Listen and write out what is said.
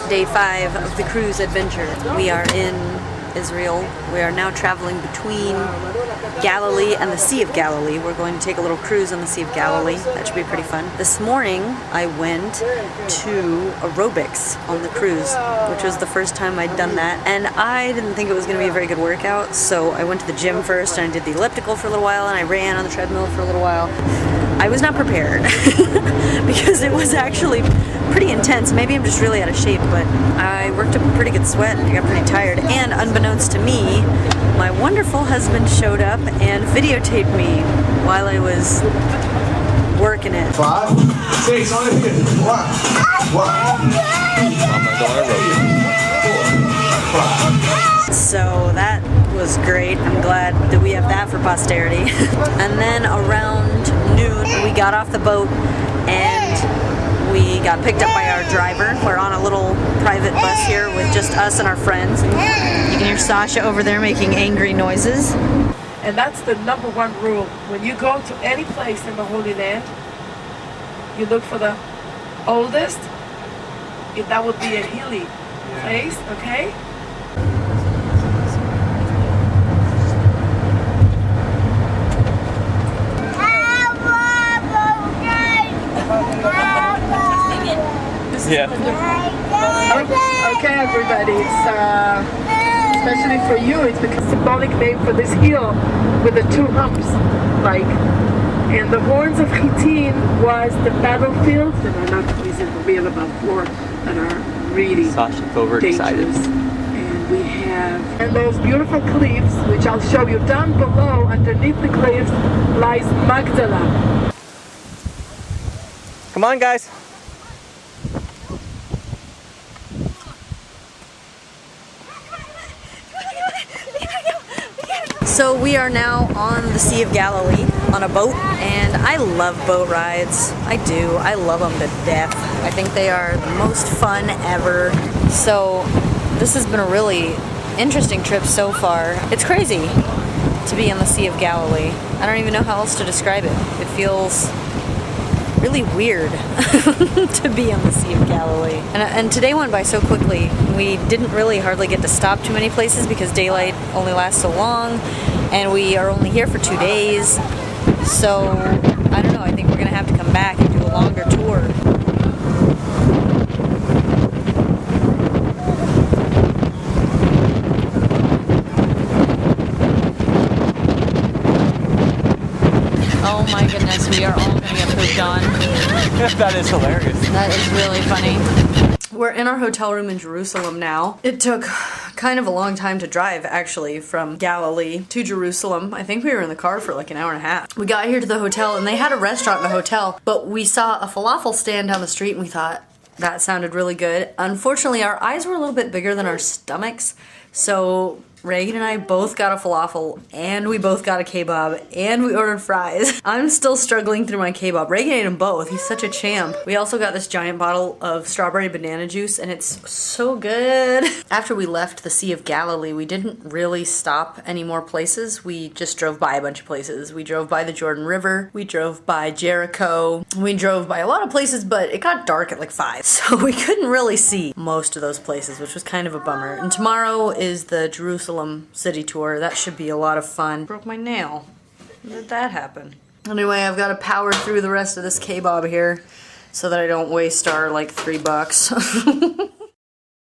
day 5 of the cruise adventure. We are in Israel. We are now traveling between Galilee and the Sea of Galilee. We're going to take a little cruise on the Sea of Galilee. That should be pretty fun. This morning I went to aerobics on the cruise, which was the first time I'd done that, and I didn't think it was going to be a very good workout, so I went to the gym first and I did the elliptical for a little while and I ran on the treadmill for a little while. I was not prepared because it was actually pretty intense. Maybe I'm just really out of shape, but I worked up a pretty good sweat and I got pretty tired. And unbeknownst to me, my wonderful husband showed up and videotaped me while I was working it. 5, 6, on it. 1. So that was great. I'm glad that we have that for posterity. And then around noon, we got off the boat and we got picked up by our driver. We're on a little private bus here with just us and our friends. You can hear Sasha over there making angry noises. And that's the #1 rule. When you go to any place in the Holy Land, you look for the oldest. If that would be a hilly place, okay? Yeah. Okay, everybody. It's especially for you. It's the symbolic name for this hill with the 2 humps, like. And the horns of Chitin was the battlefield. There are not these in the real about 4 that are really dangerous. And we have those beautiful cliffs, which I'll show you down below. Underneath the cliffs lies Magdala. Come on, guys. So we are now on the Sea of Galilee on a boat, and I love boat rides. I do. I love them to death. I think they are the most fun ever. So this has been a really interesting trip so far. It's crazy to be on the Sea of Galilee. I don't even know how else to describe it. It feels really weird to be on the Sea of Galilee. And today went by so quickly. We didn't really hardly get to stop too many places because daylight only lasts so long, and we are only here for 2 days. So, I don't know, I think we're gonna have to come back and do a longer tour. Oh my goodness, we are all gonna get pooped on. That is hilarious. That is really funny. We're in our hotel room in Jerusalem now. It took kind of a long time to drive, actually, from Galilee to Jerusalem. I think we were in the car for like an hour and a half. We got here to the hotel and they had a restaurant in the hotel, but we saw a falafel stand down the street and we thought that sounded really good. Unfortunately, our eyes were a little bit bigger than our stomachs, so Reagan and I both got a falafel, and we both got a kebab, and we ordered fries. I'm still struggling through my kebab. Reagan ate them both. He's such a champ. We also got this giant bottle of strawberry banana juice, and it's so good. After we left the Sea of Galilee, we didn't really stop any more places. We just drove by a bunch of places. We drove by the Jordan River. We drove by Jericho. We drove by a lot of places, but it got dark at like 5, so we couldn't really see most of those places, which was kind of a bummer. And tomorrow is the Jerusalem city tour. That should be a lot of fun. Broke my nail. When did that happen? Anyway, I've got to power through the rest of this kebab here so that I don't waste our like $3.